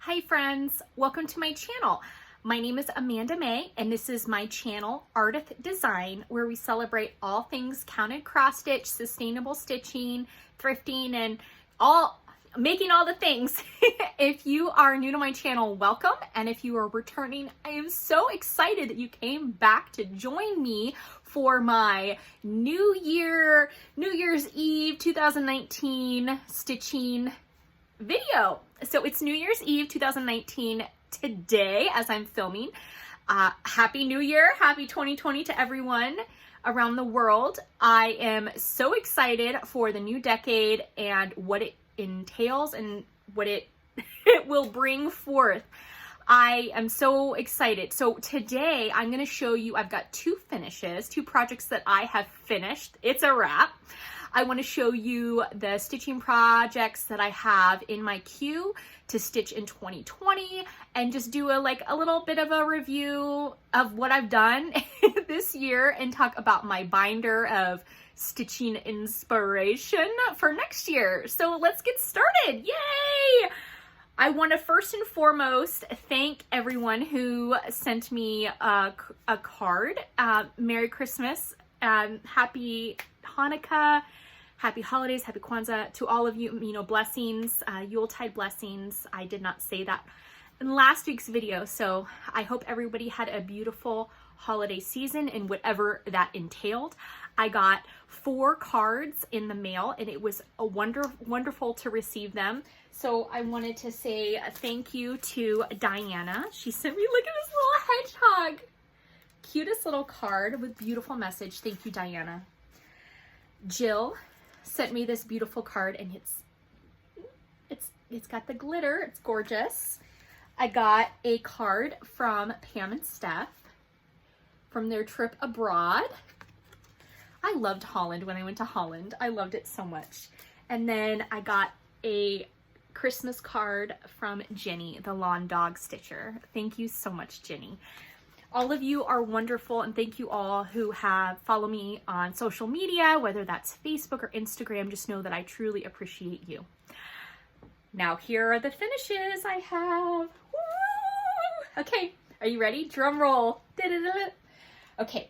Hi friends, welcome to my channel. My name is Amanda May and this is my channel Ardith Design, where we celebrate all things counted cross stitch, sustainable stitching, thrifting, and making all the things. If you are new to my channel, welcome, and if you are returning, I am so excited that you came back to join me for my New Year's Eve 2019 stitching video. So it's New Year's Eve 2019 today as I'm filming. Happy New Year, happy 2020 to everyone around the world. I am so excited for the new decade and what it entails and what it will bring forth. I am so excited. So today I'm going to show you, I've got two projects that I have finished. It's a wrap. I want to show you the stitching projects that I have in my queue to stitch in 2020 and just do a little bit of a review of what I've done this year and talk about my binder of stitching inspiration for next year. So let's get started. Yay! I want to first and foremost thank everyone who sent me a card. Merry Christmas, Happy Hanukkah, Happy Holidays, Happy Kwanzaa to all of you, blessings, Yuletide blessings. I did not say that in last week's video, so I hope everybody had a beautiful holiday season and whatever that entailed. I got 4 cards in the mail and it was a wonderful to receive them. So I wanted to say thank you to Diana. She sent me, look at this little hedgehog. Cutest little card with beautiful message. Thank you, Diana. Jill sent me this beautiful card and it's got the glitter. It's gorgeous. I got a card from Pam and Steph from their trip abroad. I loved Holland when I went to Holland. I loved it so much. And then I got a Christmas card from Jenny, the lawn dog stitcher. Thank you so much, Jenny. All of you are wonderful, and thank you all who have followed me on social media, whether that's Facebook or Instagram. Just know that I truly appreciate you. Now here are the finishes I have. Woo! Okay, are you ready? Drum roll. Da-da-da. Okay.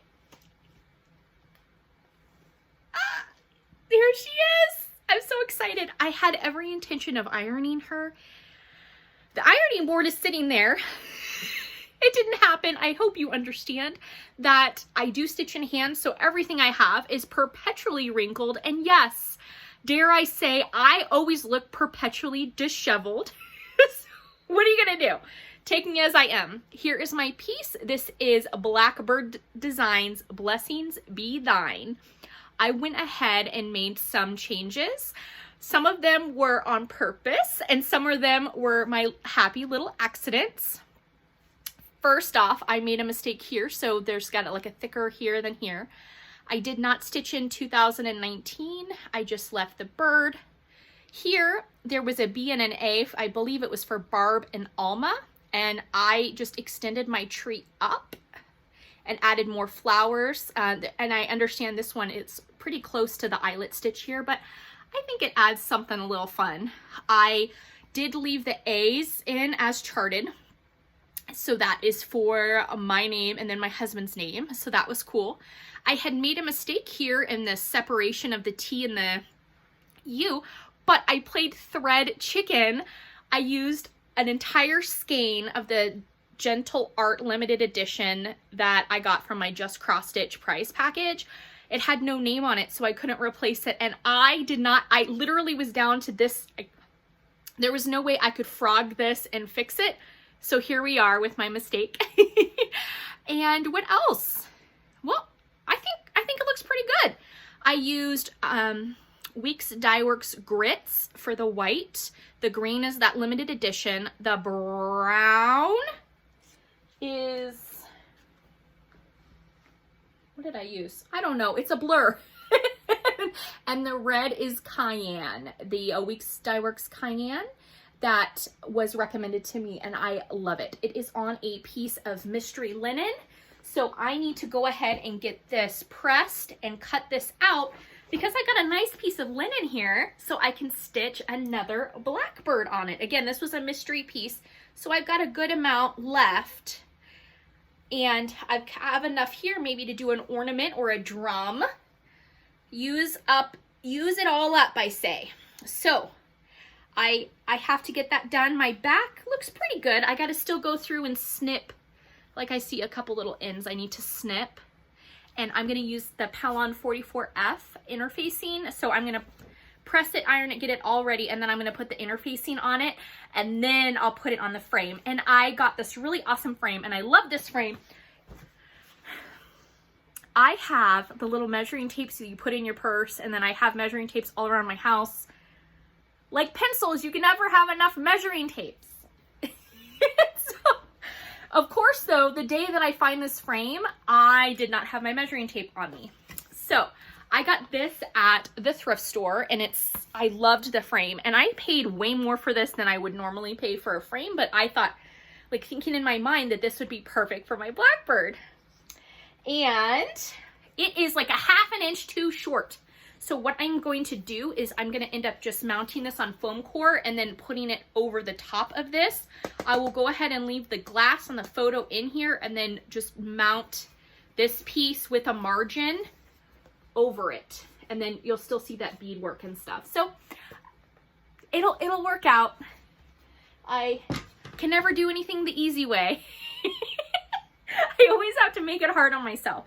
There she is. I'm so excited. I had every intention of ironing her. The ironing board is sitting there. It didn't happen. I hope you understand that I do stitch in hand, so everything I have is perpetually wrinkled. And yes, dare I say, I always look perpetually disheveled. What are you gonna do? Take me as I am. Here is my piece. This is Blackbird Designs, Blessings Be Thine. I went ahead and made some changes. Some of them were on purpose, and some of them were my happy little accidents. First off, I made a mistake here, so there's got like a thicker here than here. I did not stitch in 2019. I just left the bird. Here, there was a B and an A. I believe it was for Barb and Alma, and I just extended my tree up and added more flowers. And I understand this one is pretty close to the eyelet stitch here, but I think it adds something a little fun. I did leave the A's in as charted. So that is for my name and then my husband's name. So that was cool. I had made a mistake here in the separation of the T and the U, but I played thread chicken. I used an entire skein of the Gentle Art limited edition that I got from my Just Cross Stitch prize package. It had no name on it, so I couldn't replace it. And I literally was down to this. There was no way I could frog this and fix it. So here we are with my mistake. And what else? Well, I think it looks pretty good. I used Weeks Dye Works Grits for the white. The green is that limited edition. The brown is, what did I use? I don't know. It's a blur. And the red is Cayenne. The Weeks Dye Works Cayenne. That was recommended to me and I love it. It is on a piece of mystery linen. So I need to go ahead and get this pressed and cut this out because I got a nice piece of linen here, so I can stitch another Blackbird on it. Again, this was a mystery piece, so I've got a good amount left. And I have enough here maybe to do an ornament or a drum. Use it all up, I say. So I have to get that done. My back looks pretty good. I gotta still go through and snip. Like I see a couple little ends I need to snip. And I'm gonna use the Pellon 44F interfacing. So I'm gonna press it, iron it, get it all ready, and then I'm gonna put the interfacing on it, and then I'll put it on the frame. And I got this really awesome frame, and I love this frame. I have the little measuring tapes that you put in your purse, and then I have measuring tapes all around my house. Like pencils, you can never have enough measuring tapes. So, of course though, the day that I find this frame, I did not have my measuring tape on me. So I got this at the thrift store, and I loved the frame, and I paid way more for this than I would normally pay for a frame, but I thought, like thinking in my mind that this would be perfect for my Blackbird. And it is like a ½ inch too short. So what I'm going to do is I'm going to end up just mounting this on foam core and then putting it over the top of this. I will go ahead and leave the glass on the photo in here and then just mount this piece with a margin over it. And then you'll still see that beadwork and stuff. So it'll work out. I can never do anything the easy way. I always have to make it hard on myself.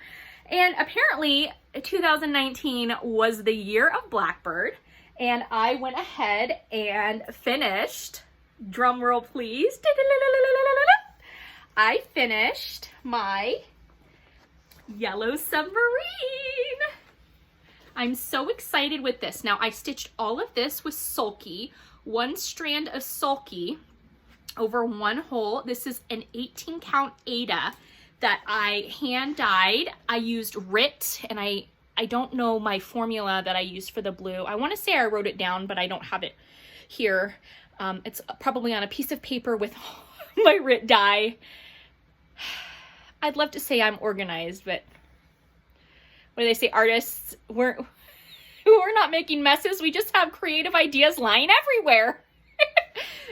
And apparently 2019 was the year of Blackbird, and I went ahead and finished, drum roll please, I finished my yellow submarine. I'm so excited with this. Now I stitched all of this with sulky, one strand of sulky over one hole. This is an 18 count Ada that I hand dyed. I used RIT, and I don't know my formula that I used for the blue. I want to say I wrote it down, but I don't have it here. It's probably on a piece of paper with my RIT dye. I'd love to say I'm organized, but what do they say? Artists, we're not making messes. We just have creative ideas lying everywhere.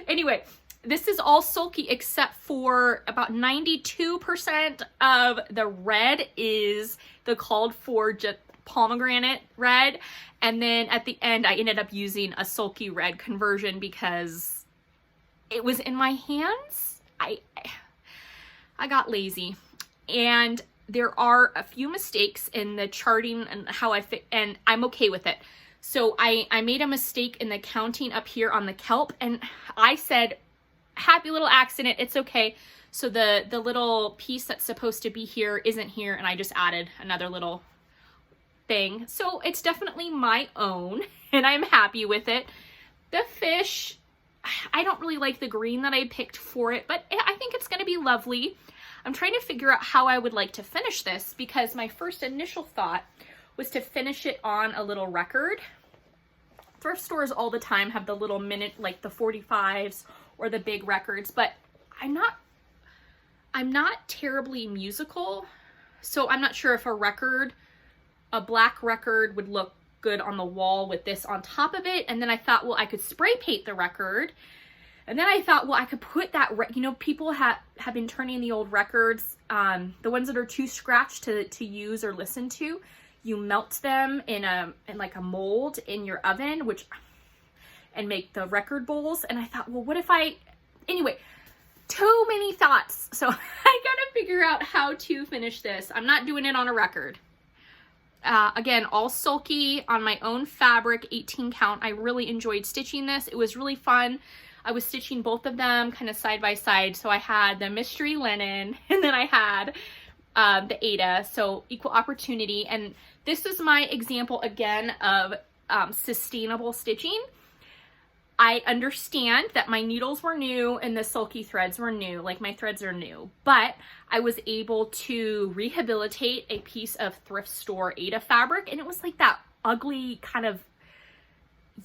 Anyway, this is all sulky except for about 92% of the red is the called for pomegranate red. And then at the end, I ended up using a sulky red conversion because it was in my hands. I got lazy. And there are a few mistakes in the charting and how I fit, and I'm okay with it. So I made a mistake in the counting up here on the kelp, and I said, happy little accident, it's okay. So the little piece that's supposed to be here isn't here, and I just added another little thing. So it's definitely my own, and I'm happy with it. The fish, I don't really like the green that I picked for it, but I think it's going to be lovely. I'm trying to figure out how I would like to finish this, because my first initial thought was to finish it on a little record. Thrift stores all the time have the little minute, like the 45s or the big records, but I'm not terribly musical, so I'm not sure if a black record would look good on the wall with this on top of it. And then I thought, well, I could spray paint the record. And then I thought, well, I could put that, people have been turning the old records, the ones that are too scratched to use or listen to, you melt them in like a mold in your oven, and make the record bowls. And I thought, well, what if anyway, too many thoughts. So I gotta figure out how to finish this. I'm not doing it on a record. Again, all sulky on my own fabric, 18 count. I really enjoyed stitching this. It was really fun. I was stitching both of them kind of side by side. So I had the mystery linen, and then I had the Ada, so equal opportunity. And this is my example again of sustainable stitching. I understand that my needles were new and the sulky threads were new, like my threads are new, but I was able to rehabilitate a piece of thrift store Ada fabric, and it was like that ugly kind of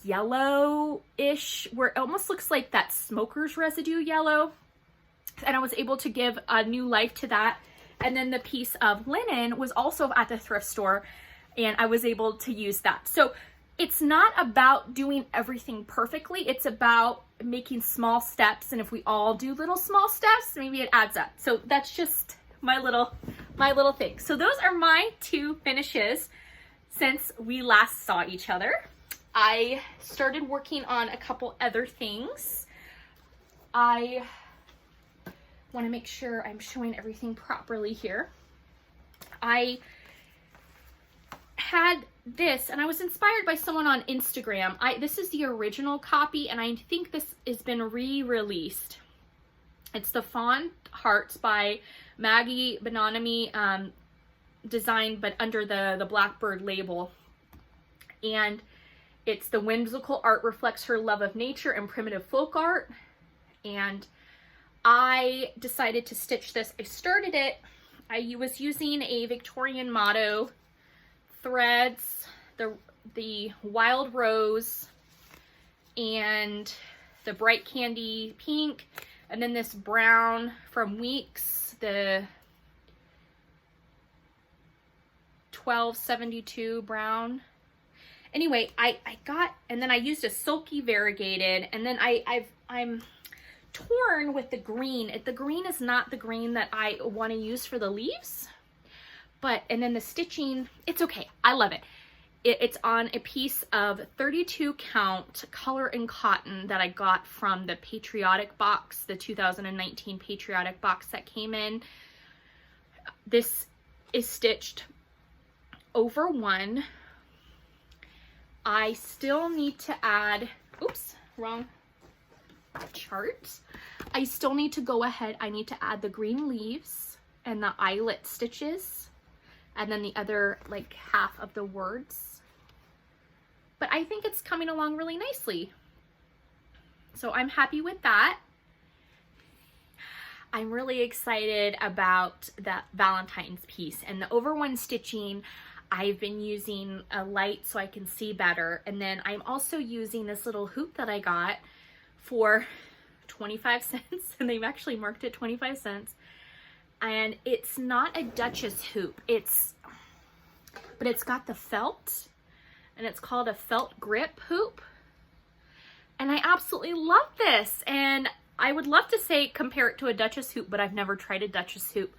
yellow-ish, where it almost looks like that smoker's residue yellow, and I was able to give a new life to that. And then the piece of linen was also at the thrift store, and I was able to use that. So it's not about doing everything perfectly. It's about making small steps. And if we all do little small steps, maybe it adds up. So that's just my little thing. So those are my 2 finishes since we last saw each other. I started working on a couple other things. I want to make sure I'm showing everything properly here. I had this, and I was inspired by someone on Instagram. This is the original copy, and I think this has been re-released. It's the Fawn Hearts by Maggie Bonomi design, but under the Blackbird label. And it's the whimsical art reflects her love of nature and primitive folk art. And I decided to stitch this. I started it. I was using a Victorian motto threads, the wild rose and the bright candy pink, and then this brown from Weeks, the 1272 brown. Anyway, I got, and then I used a silky variegated, and then I'm torn with the green. The green is not the green that I want to use for the leaves, and then the stitching, it's okay. I love it. It's on a piece of 32 count color and cotton that I got from the Patriotic box, the 2019 Patriotic box that came in. This is stitched over 1. I still need to add, oops, wrong chart. I still need to go ahead. I need to add the green leaves and the eyelet stitches, and then the other like half of the words. But I think it's coming along really nicely. So I'm happy with that. I'm really excited about that Valentine's piece, and the over 1 stitching. I've been using a light so I can see better. And then I'm also using this little hoop that I got for 25 cents, and they've actually marked it 25 cents. And it's not a Duchess hoop, but it's got the felt, and it's called a felt grip hoop. And I absolutely love this. And I would love to say compare it to a Duchess hoop, but I've never tried a Duchess hoop.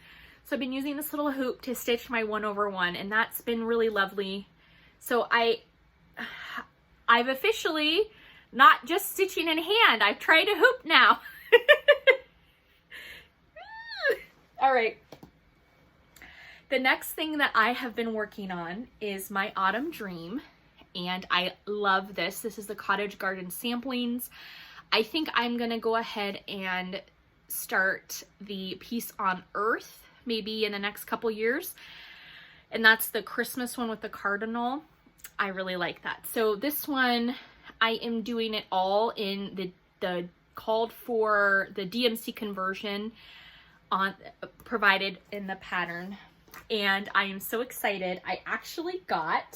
So I've been using this little hoop to stitch my 1 over 1, and that's been really lovely. So I've officially not just stitching in hand. I've tried a hoop now. All right. The next thing that I have been working on is my Autumn Dream, and I love this. This is the Cottage Garden Samplings. I think I'm gonna go ahead and start the piece on Earth maybe in the next couple years, and that's the Christmas one with the cardinal. I really like that. So this one, I am doing it all in the called for the DMC conversion on provided in the pattern, and I am so excited. I actually got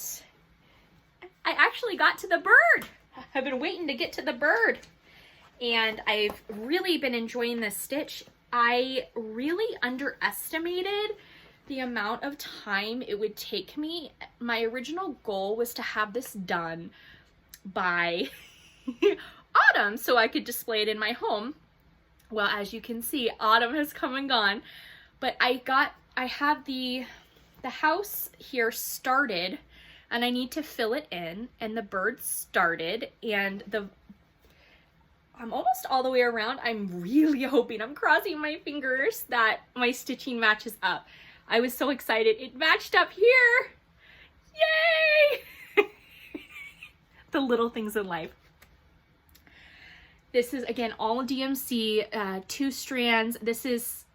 to the bird. I've been waiting to get to the bird, and I've really been enjoying this stitch. I really underestimated the amount of time it would take me. My original goal was to have this done by autumn so I could display it in my home. Well, as you can see, autumn has come and gone, but I have the house here started, and I need to fill it in, and the bird started, and I'm almost all the way around. I'm really hoping, I'm crossing my fingers that my stitching matches up. I was so excited. It matched up here. Yay! The little things in life. This is, again, all DMC, 2 strands. This is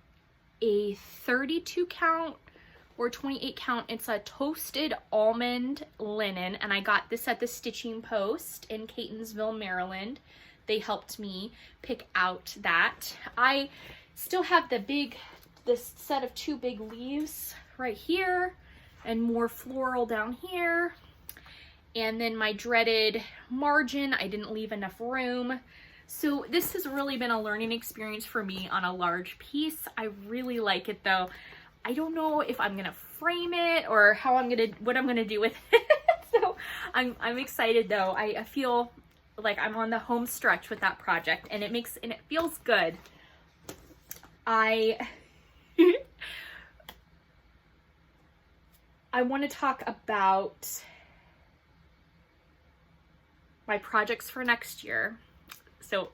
a 32 count or 28 count. It's a toasted almond linen, and I got this at the Stitching Post in Catonsville, Maryland. They helped me pick out that. I still have this set of 2 big leaves right here, and more floral down here. And then my dreaded margin, I didn't leave enough room. So this has really been a learning experience for me on a large piece. I really like it though. I don't know if I'm gonna frame it or what I'm gonna do with it. So I'm excited though. I feel like I'm on the home stretch with that project, and it feels good. I want to talk about my projects for next year. So,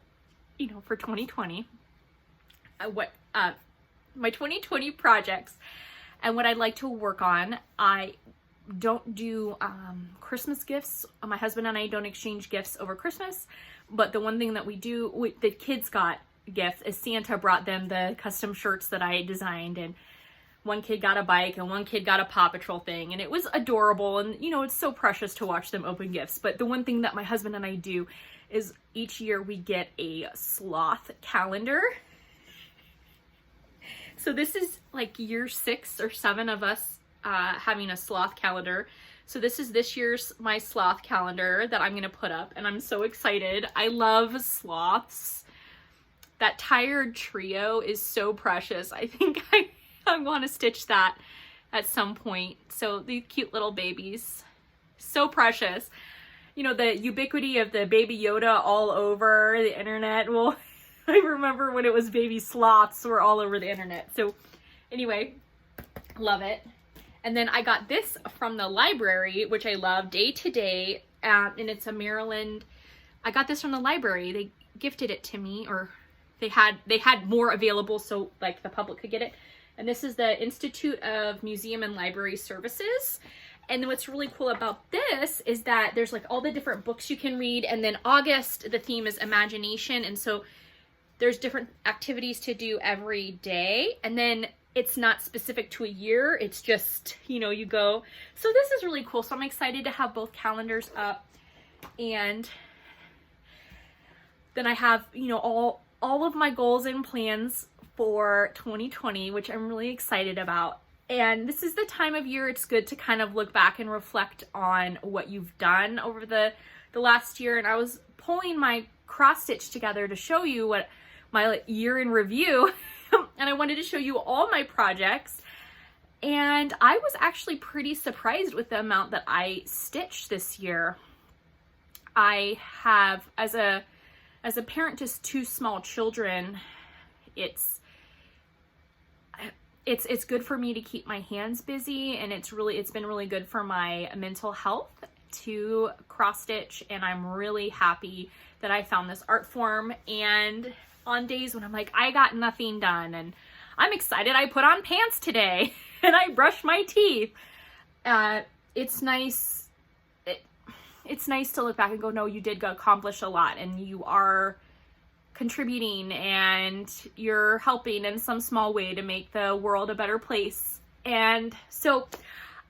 for 2020, my 2020 projects and what I'd like to work on. I don't do Christmas gifts. My husband and I don't exchange gifts over Christmas, but the one thing that we do, the kids got gifts, is Santa brought them the custom shirts that I designed, and one kid got a bike and one kid got a Paw Patrol thing, and it was adorable, and it's so precious to watch them open gifts. But the one thing that my husband and I do is each year we get a sloth calendar. So this is like year 6 or 7 of us having a sloth calendar. So this is this year's my sloth calendar that I'm gonna put up, and I'm so excited. I love sloths. That tired trio is so precious. I think I want to stitch that at some point. So these cute little babies, so precious. The ubiquity of the baby Yoda all over the internet. Well, I remember when it was baby sloths were all over the internet. So anyway, love it. And then I got this from the library, which I love, Day to Day, and it's a Maryland. I got this from the library. They gifted it to me, or they had more available, so like the public could get it. And this is the Institute of Museum and Library Services. And then what's really cool about this is that there's like all the different books you can read. And then August, the theme is imagination. And so there's different activities to do every day. And then it's not specific to a year. It's just, you go. So this is really cool. So I'm excited to have both calendars up. And then I have, all of my goals and plans for 2020, which I'm really excited about. And this is the time of year it's good to kind of look back and reflect on what you've done over the last year. And I was pulling my cross stitch together to show you what my year in review, and I wanted to show you all my projects. And I was actually pretty surprised with the amount that I stitched this year. I have, as a parent to 2 small children, it's good for me to keep my hands busy, and it's been really good for my mental health to cross stitch. And I'm really happy that I found this art form. And on days when I'm like, I got nothing done, and I'm excited I put on pants today and I brushed my teeth, it's nice. It's nice to look back and go, no, you did accomplish a lot, and you are contributing, and you're helping in some small way to make the world a better place. And so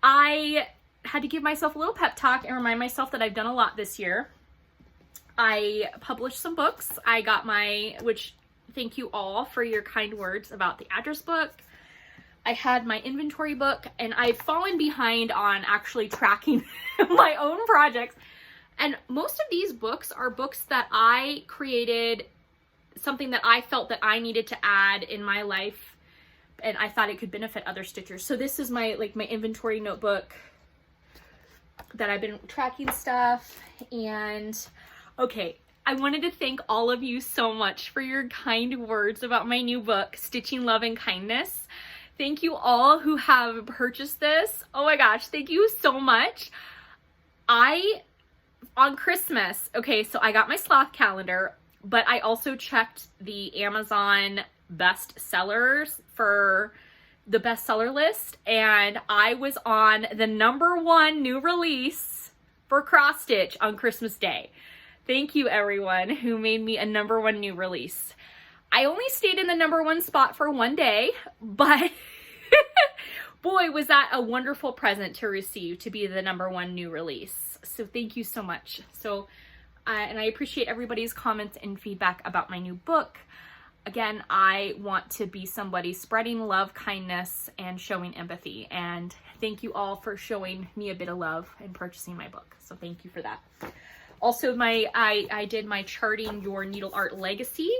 I had to give myself a little pep talk and remind myself that I've done a lot this year. I published some books. I got which thank you all for your kind words about the address book. I had my inventory book, and I've fallen behind on actually tracking my own projects. And most of these books are books that I created, something that I felt that I needed to add in my life, and I thought it could benefit other stitchers. So this is my inventory notebook that I've been tracking stuff. And okay, I wanted to thank all of you so much for your kind words about my new book, Stitching Love and Kindness. Thank you all who have purchased this. Oh my gosh, thank you so much. On Christmas, okay, so I got my sloth calendar, but I also checked the Amazon best sellers for the bestseller list, and I was on the #1 new release for cross stitch on Christmas Day. Thank you everyone who made me a #1 new release. I only stayed in the #1 spot for 1 day, but boy, was that a wonderful present to receive, to be the #1 new release. So thank you so much. So, and I appreciate everybody's comments and feedback about my new book. Again, I want to be somebody spreading love, kindness, and showing empathy. And thank you all for showing me a bit of love and purchasing my book. So thank you for that. Also, I did my Charting Your Needle Art Legacy,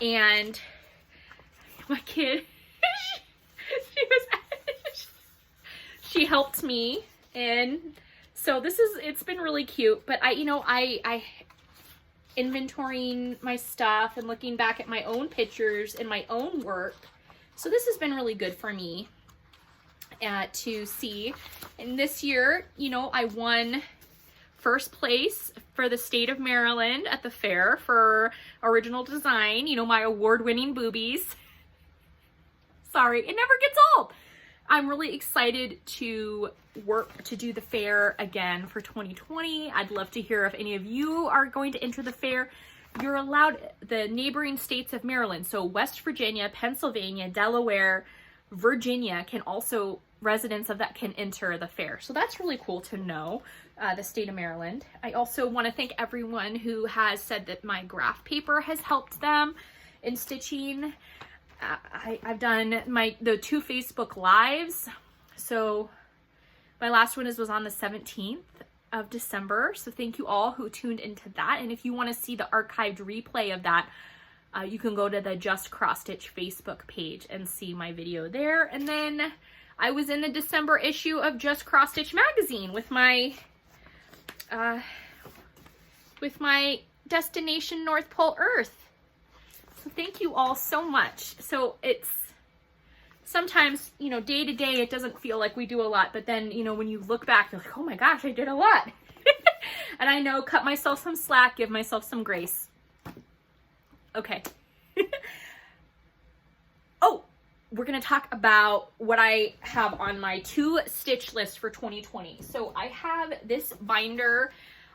and she helped me. And so it's been really cute. But I inventorying my stuff and looking back at my own pictures and my own work. So this has been really good for me to see. And this year, I won first place for the state of Maryland at the fair for original design, my award-winning boobies. Sorry, it never gets old. I'm really excited to work to do the fair again for 2020. I'd love to hear if any of you are going to enter the fair. You're allowed the neighboring states of Maryland, so West Virginia, Pennsylvania, Delaware, Virginia can also, residents of that can enter the fair. So that's really cool to know, the state of Maryland. I also want to thank everyone who has said that my graph paper has helped them in stitching. I've done the 2 Facebook Lives. So my last one was on the 17th of December. So thank you all who tuned into that. And if you want to see the archived replay of that, you can go to the Just Cross Stitch Facebook page and see my video there. And then I was in the December issue of Just Cross Stitch magazine with my Destination North Pole Earth. So thank you all so much. So it's sometimes, day to day, it doesn't feel like we do a lot, but then, when you look back, you're like, oh my gosh, I did a lot. And I know, cut myself some slack, give myself some grace. Okay. Oh, we're going to talk about what I have on my to stitch list for 2020. So I have this binder.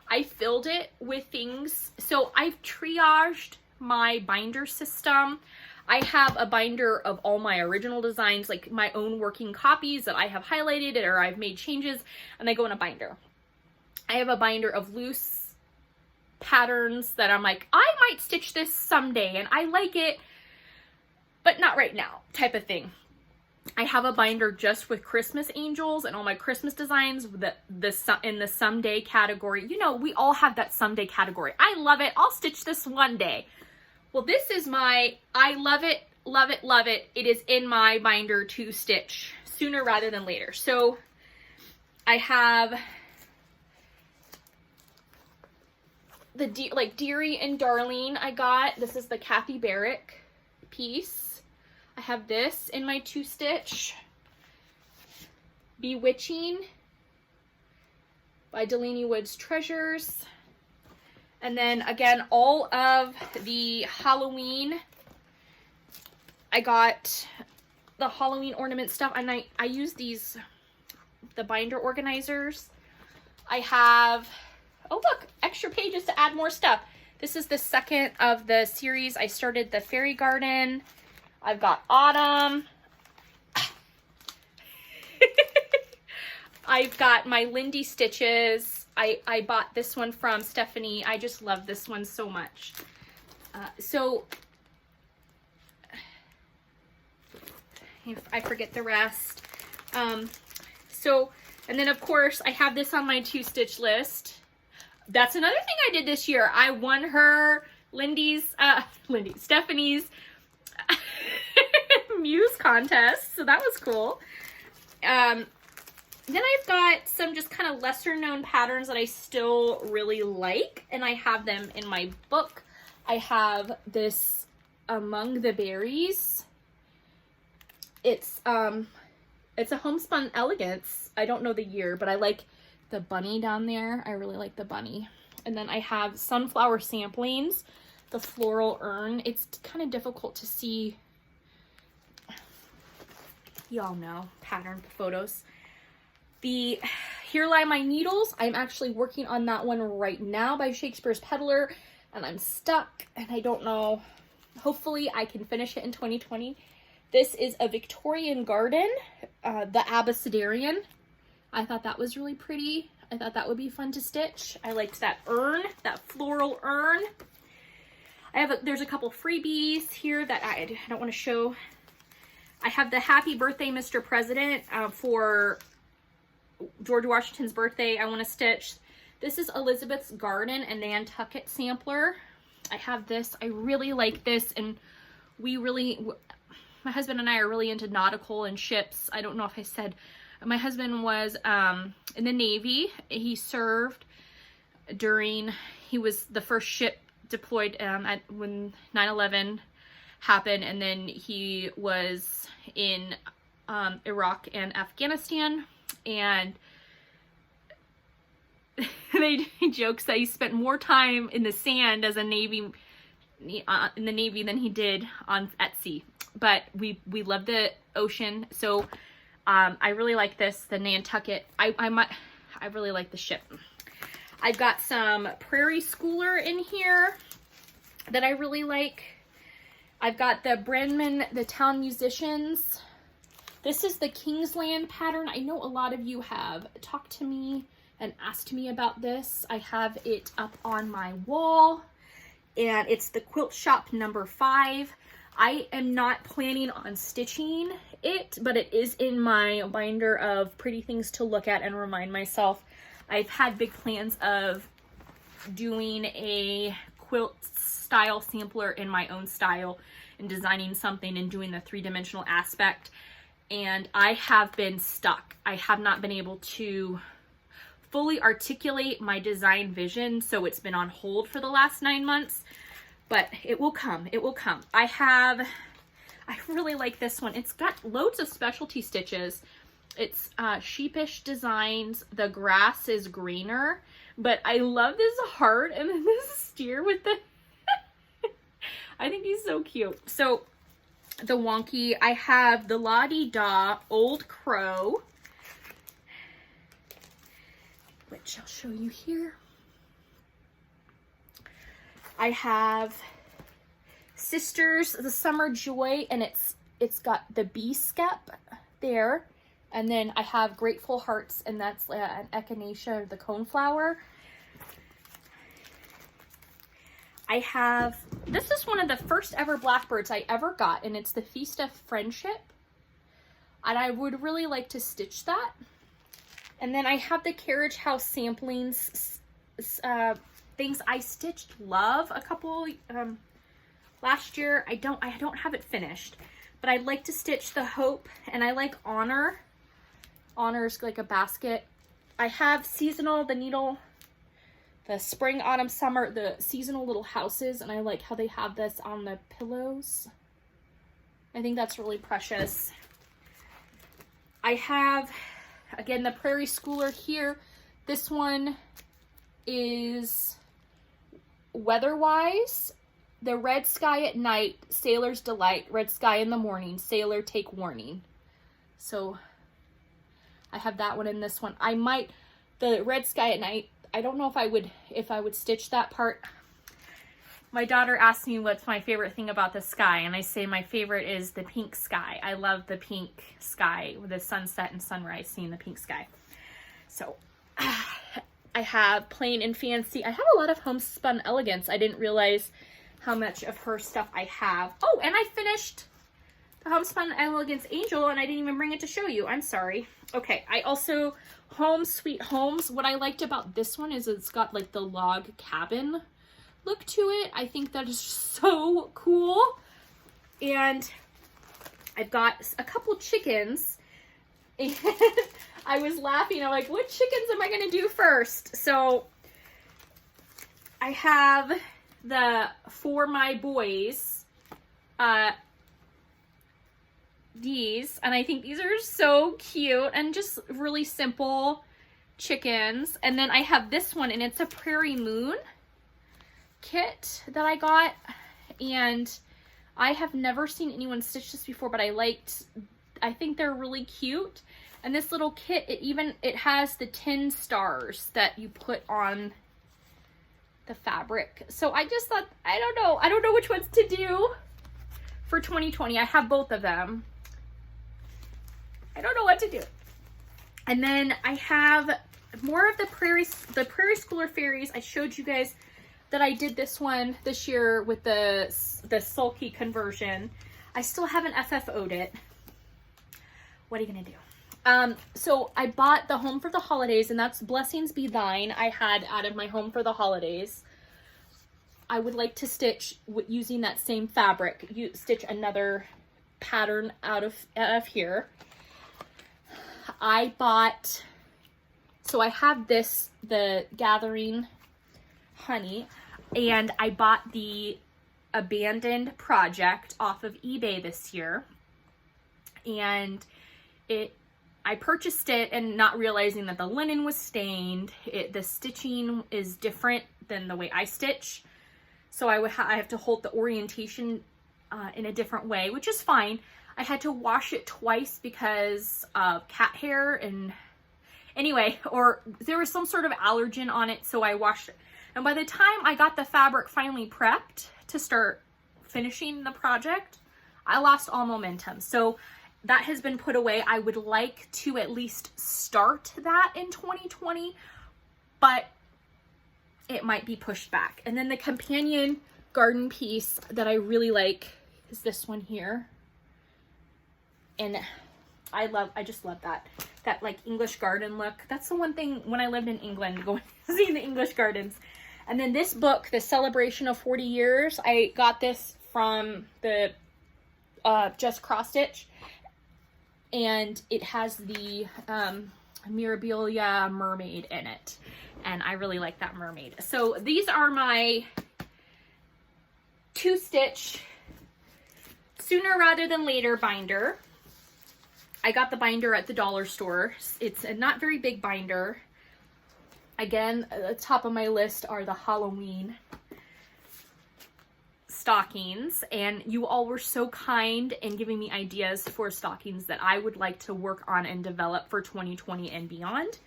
I filled it with things. So I've triaged my binder system. I have a binder of all my original designs, like my own working copies that I have highlighted or I've made changes, and they go in a binder. I have a binder of loose patterns that I'm like, I might stitch this someday and I like it, but not right now type of thing. I have a binder just with Christmas angels and all my Christmas designs in the someday category. We all have that someday category. I love it. I'll stitch this one day. Well, this is my, I love it, love it, love it. It is in my binder to stitch sooner rather than later. So I have the Deary and Darling I got. This is the Kathy Barrick piece. I have this in my to stitch. Bewitching by Delaney Woods Treasures. And then again, all of the Halloween, I got the Halloween ornament stuff, and I use these, the binder organizers. I have, oh look, extra pages to add more stuff. This is the second of the series. I started the Fairy Garden. I've got Autumn. I've got my Lindy stitches. I bought this one from Stephanie. I just love this one so much. So I forget the rest. And then of course I have this on my to stitch list. That's another thing I did this year. I won her Stephanie's Muse contest. So that was cool. Then I've got some just kind of lesser known patterns that I still really like, and I have them in my book. I have this Among the Berries. It's a homespun elegance. I don't know the year, but I like the bunny down there. I really like the bunny. And then I have Sunflower Samplings, the floral urn. It's kind of difficult to see. Y'all know pattern photos. The Here Lie My Needles, I'm actually working on that one right now by Shakespeare's Peddler, and I'm stuck, and I don't know. Hopefully I can finish it in 2020. This is a Victorian Garden, the Abecedarian. I thought that was really pretty. I thought that would be fun to stitch. I liked that urn, that floral urn. There's a couple freebies here that I don't want to show. I have the Happy Birthday, Mr. President, for George Washington's birthday. I want to stitch. This is Elizabeth's Garden and Nantucket sampler. I have this. I really like this, and my husband and I are really into nautical and ships. I don't know if I said My husband was in the Navy. He served during, he was the first ship deployed when 9/11 happened, and then he was in Iraq and Afghanistan, and they jokes that he spent more time in the sand as a Navy in the Navy than he did at sea. But we love the ocean, so I really like this, the Nantucket. I really like the ship. I've got some Prairie Schooler in here that I really like. I've got the Brenman, the Town Musicians. This is the Kingsland pattern. I know a lot of you have talked to me and asked me about this. I have it up on my wall, and it's the Quilt Shop number 5. I am not planning on stitching it, but it is in my binder of pretty things to look at and remind myself. I've had big plans of doing a quilt style sampler in my own style and designing something and doing the 3-dimensional aspect. And I have been stuck. I have not been able to fully articulate my design vision, so it's been on hold for the last 9 months, but it will come. It will come. I really like this one. It's got loads of specialty stitches. It's Sheepish Designs. The grass is greener, but I love this heart and then this steer with the I think he's so cute. So the wonky, I have the La-Di-Da Old Crow, which I'll show you here. I have Sisters, the Summer Joy, and it's got the bee skep there. And then I have Grateful Hearts, and that's an echinacea, the coneflower. I have, this is one of the first ever Blackbirds I ever got, and it's the Feast of Friendship. And I would really like to stitch that. And then I have the Carriage House samplings, things I stitched Love a couple last year. I don't have it finished, but I'd like to stitch the Hope, and I like Honor. Honor's like a basket. I have seasonal, the needle, the spring, autumn, summer, the seasonal little houses, and I like how they have this on the pillows. I think that's really precious. I have, again, the Prairie Schooler here. This one is Weatherwise. The Red Sky at Night, Sailor's Delight, Red Sky in the Morning, Sailor Take Warning. So I have that one and this one. I might, the Red Sky at Night, I don't know if I would stitch that part. My daughter asked me what's my favorite thing about the sky, and I say my favorite is the pink sky. I love the pink sky with the sunset and sunrise, seeing the pink sky. So I have Plain and Fancy. I have a lot of Homespun Elegance. I didn't realize how much of her stuff I have. Oh, and I finished the Homespun Elegance Angel, and I didn't even bring it to show you. I'm sorry. Okay, I also, Home Sweet Homes. What I liked about this one is it's got like the log cabin look to it. I think that is so cool. And I've got a couple chickens, and I was laughing. I'm like, what chickens am I going to do first? So I have the For My Boys, these, and I think these are so cute and just really simple chickens. And then I have this one, and it's a Prairie Moon kit that I got, and I have never seen anyone stitch this before, but I think they're really cute. And this little kit, it has the 10 stars that you put on the fabric. So I just thought, I don't know which ones to do for 2020. I have both of them. I don't know what to do. And then I have more of the Prairie Schooler Fairies. I showed you guys that I did this one this year with the sulky conversion. I still haven't FFO'd it. What are you gonna do? So I bought the Home for the Holidays, and that's Blessings Be Thine. I had out of my Home for the Holidays. I would like to stitch using that same fabric. Stitch another pattern out of here. I bought, so I have this, the Gathering Honey, and I bought the Abandoned Project off of eBay this year. And I purchased it and not realizing that the linen was stained. The stitching is different than the way I stitch. So I have to hold the orientation in a different way, which is fine. I had to wash it twice because of cat hair and anyway, or there was some sort of allergen on it, so I washed it. And by the time I got the fabric finally prepped to start finishing the project, I lost all momentum. So that has been put away. I would like to at least start that in 2020, but it might be pushed back. And then the companion garden piece that I really like is this one here. And I just love that like English garden look. That's the one thing when I lived in England, going seeing the English gardens. And then this book, The Celebration of 40 Years, I got this from the Just Cross Stitch, and it has the Mirabilia mermaid in it, and I really like that mermaid. So these are my 2-stitch Sooner Rather Than Later binder. I got the binder at the dollar store. It's a not very big binder. Again, at the top of my list are the Halloween stockings, and you all were so kind in giving me ideas for stockings that I would like to work on and develop for 2020 and beyond.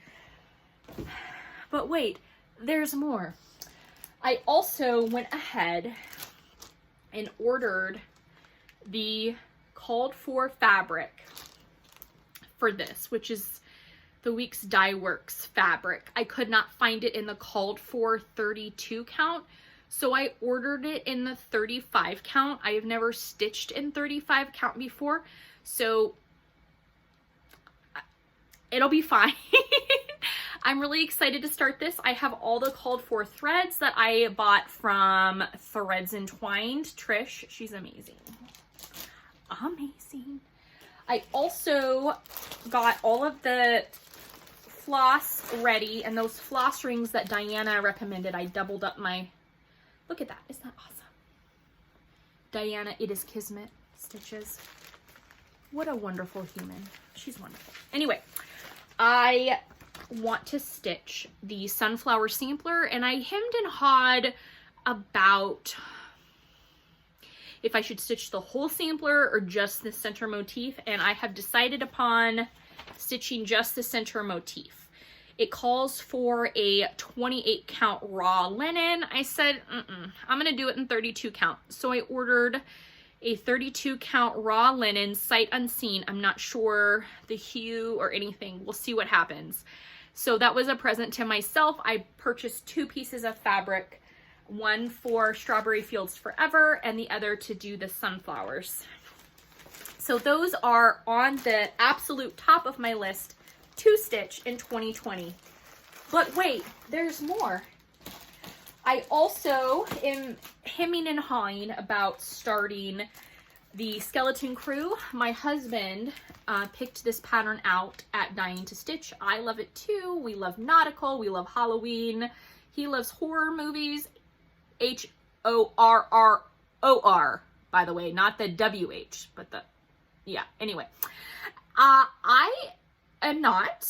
But wait, there's more. I also went ahead and ordered the called for fabric for this, which is the Weeks Dye Works fabric. I could not find it in the called for 32 count, so I ordered it in the 35 count. I have never stitched in 35 count before, so it'll be fine. I'm really excited to start this. I have all the called for threads that I bought from Threads Entwined. Trish, she's amazing. Amazing. I also got all of the floss ready, and those floss rings that Diana recommended, I doubled up my, look at that, isn't that awesome? Diana, it is Kismet Stitches. What a wonderful human. She's wonderful. Anyway, I want to stitch the sunflower sampler, and I hemmed and hawed about if I should stitch the whole sampler or just the center motif, and I have decided upon stitching just the center motif. It calls for a 28 count raw linen. I said, I'm gonna do it in 32 count. So I ordered a 32 count raw linen, sight unseen. I'm not sure the hue or anything. We'll see what happens. So that was a present to myself. I purchased 2 pieces of fabric, one for Strawberry Fields Forever and the other to do the sunflowers. So those are on the absolute top of my list to stitch in 2020. But wait, there's more. I also am hemming and hawing about starting the Skeleton Crew. My husband picked this pattern out at Dying to Stitch. I love it too. We love nautical. We love Halloween. He loves horror movies. Horror, by the way, not the WH, but the, yeah, anyway. I am not,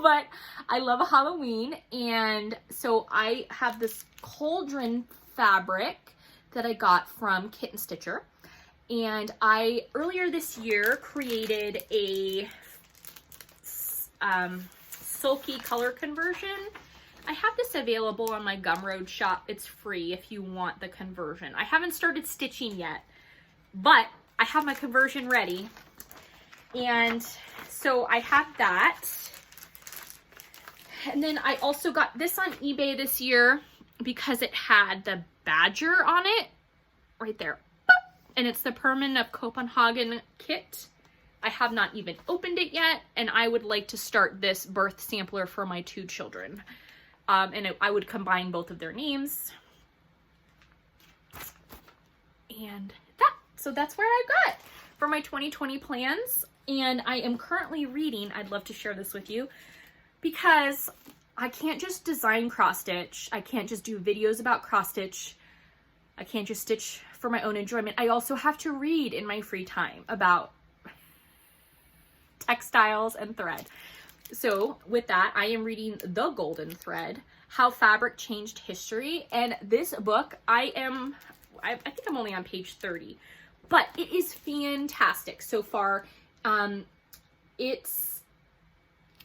but I love Halloween, and so I have this cauldron fabric that I got from Kitten Stitcher, and I, earlier this year, created a sulky color conversion. I have this available on my Gumroad shop. It's free if you want the conversion. I haven't started stitching yet, but I have my conversion ready. And so I have that. And then I also got this on eBay this year because it had the badger on it right there. And it's the Perman of Copenhagen kit. I have not even opened it yet, and I would like to start this birth sampler for my 2 children. And I would combine both of their names. And so that's where I got for my 2020 plans. And I am currently reading, I'd love to share this with you, because I can't just design cross stitch. I can't just do videos about cross stitch. I can't just stitch for my own enjoyment. I also have to read in my free time about textiles and thread. So with that, I am reading The Golden Thread, How Fabric Changed History. And this book, I think I'm only on page 30, but it is fantastic so far. It's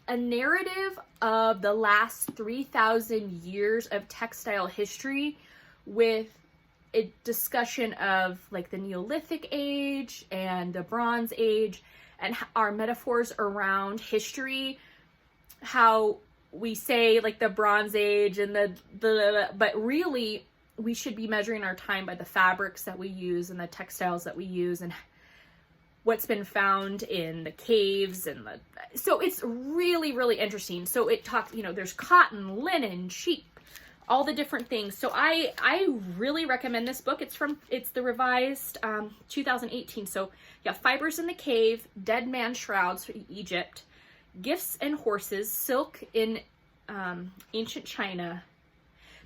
a narrative of the last 3,000 years of textile history with a discussion of like the Neolithic age and the Bronze Age and our metaphors around history, how we say like the Bronze Age and but really we should be measuring our time by the fabrics that we use and the textiles that we use and what's been found in the caves and so it's really, really interesting. So it talks, you know, there's cotton, linen, sheep, all the different things. So I really recommend this book. It's the revised 2018. So yeah, Fibers in the Cave, Dead Man Shrouds from Egypt, Gifts and Horses, Silk in Ancient China.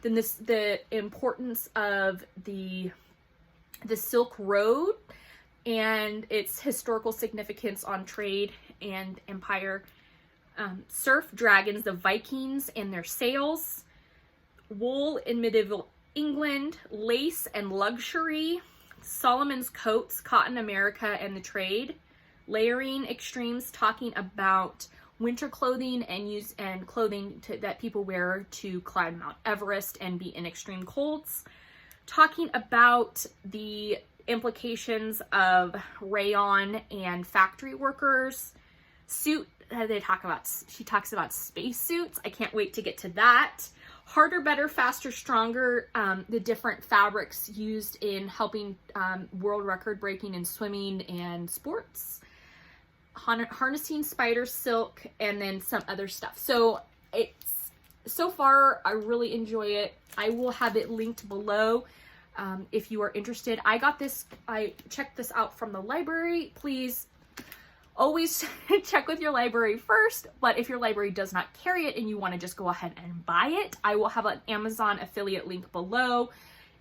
Then the importance of the Silk Road and its historical significance on trade and empire. Surf Dragons, the Vikings and their sails. Wool in medieval England, lace and luxury, Solomon's coats, cotton America and the trade, layering extremes, talking about winter clothing and clothing that people wear to climb Mount Everest and be in extreme colds, talking about the implications of rayon and factory workers, she talks about spacesuits. I can't wait to get to that. Harder, Better, Faster, Stronger, the different fabrics used in helping world record breaking in swimming and sports. Harnessing spider silk, and then some other stuff. So so far, I really enjoy it. I will have it linked below if you are interested. I checked this out from the library. Please always check with your library first, but if your library does not carry it and you want to just go ahead and buy it, I will have an Amazon affiliate link below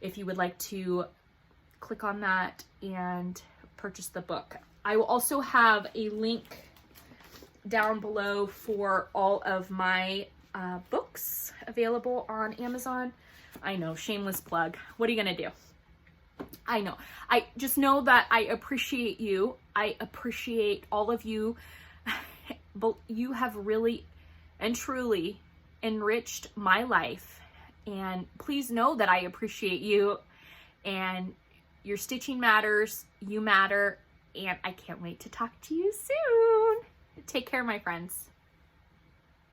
if you would like to click on that and purchase the book. I will also have a link down below for all of my books available on Amazon. I know, shameless plug. What are you gonna do? I know. I just know that I appreciate you. I appreciate all of you. You have really and truly enriched my life. And please know that I appreciate you. And your stitching matters. You matter. And I can't wait to talk to you soon. Take care, my friends.